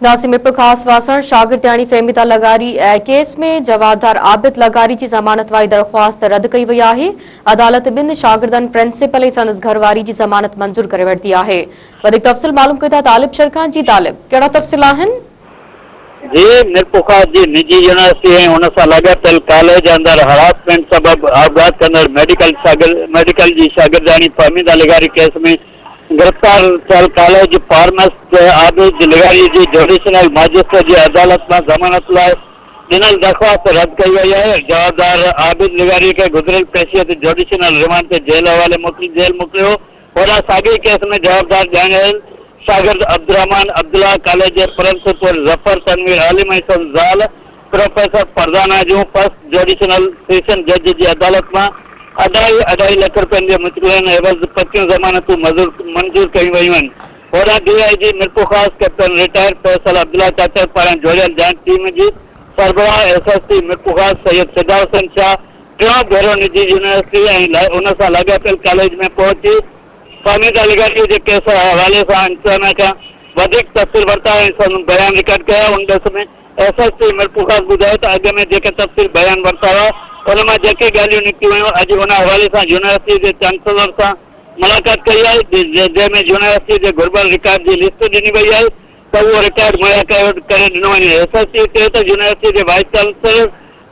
नासिम ख़ास वासण शागिर्दियाणी फ़हमीदा लगारी केस में जवाबदार आबिद लगारी की ज़मानत वारी दरख़्वास्त रद्द कई वई आहे। अदालत बिन शागिर्दनि प्रिंसिपल ऐं संदसि घरवारी की ज़मानत मंज़ूर करे वरिती आहे। वधीक तफ़सील मालूम कई था तालिब शरखान जी। तालिब, कहिड़ा तफ़सील आहिनि? जी, मीरपुखास जी निजी यूनिवर्सिटी ऐं हुन सां लाॻापियल कॉलेज अंदरि हरासमेंट सबबि आगाह कंदड़ मेडिकल जी शागिर्दियाणी फ़हमीदा लगारी केस में गिरफ़्तार थियल कॉलेज फार्मासिस्ट आबिद लगारी जी जुडिशनल मजिस्ट्रेट जी अदालत में ज़मानत लाइ ॾिनल दरख़्वास्त रद्द कई वई आहे। जवाबदार आबिद लगारी के गुज़िरियल पेशीअ ते जुडिशनल रिमांड ते जेल हवाले जेल मोकिलियो। होॾां साॻिए केस में जवाबदार ॼाणियल शागिर्द अब्दुर्रहमान अब्दुल्ला कॉलेज के प्रिंसिपल जफर तनवीर आलिम ऐं संदसि ज़ाल प्रोफेसर फरदाना जूं फर्स्ट जुडिशनल सेशन जज की अदालत में अढाई लख रुपयनि जे मुचलनि एवज़ पकियूं ज़मानतूं मंजूर कयूं वयूं आहिनि। होॾां DIG Mirpurkhas captain retired Faisal Abdullah Chachar पारां जोड़ियल जांच टीम जी सरबराह SSP मीरपुखास सैयद सिदा हुसैन शाह टियों भेरो निजी यूनिवर्सिटी ऐं उन सां लाॻापियल कॉलेज में पहुची फ़हमीदा लगारी के केस हवाले से इंसान का वधिक तफ़सील वरता ऐं संदसि बयान रिकॉर्ड कया। उन दस में SSP मीरपुखास ॿुधायो त अॻ में जेके तफ़सील बयान वरता हुआ उनमें जेके ॻाल्हियूं निकितियूं हुयूं अॼु उन हवाले से यूनिवर्सिटी के चांसलर से मुलाक़ात कई आहे, जंहिंमें यूनिवर्सिटी के घुरिबल रिकॉर्ड की लिस्ट ॾिनी वई आहे त उहो रिकॉर्ड मुहैया करे ॾिनो वञे। SSP चयो त यूनिवर्सिटी के वाइस चांसलर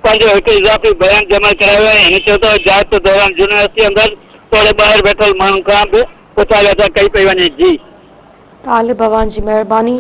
पंहिंजो हिकु इज़ाफ़ी बयान जमा करायो आहे। हिन चयो त जांच दौरान यूनिवर्सिटी अंदरि थोड़े ॿाहिरि वेठल माण्हुनि खां बि पुछा ॻाछा कई पई वञे। जी तालिब भवान जी मेहरबानी।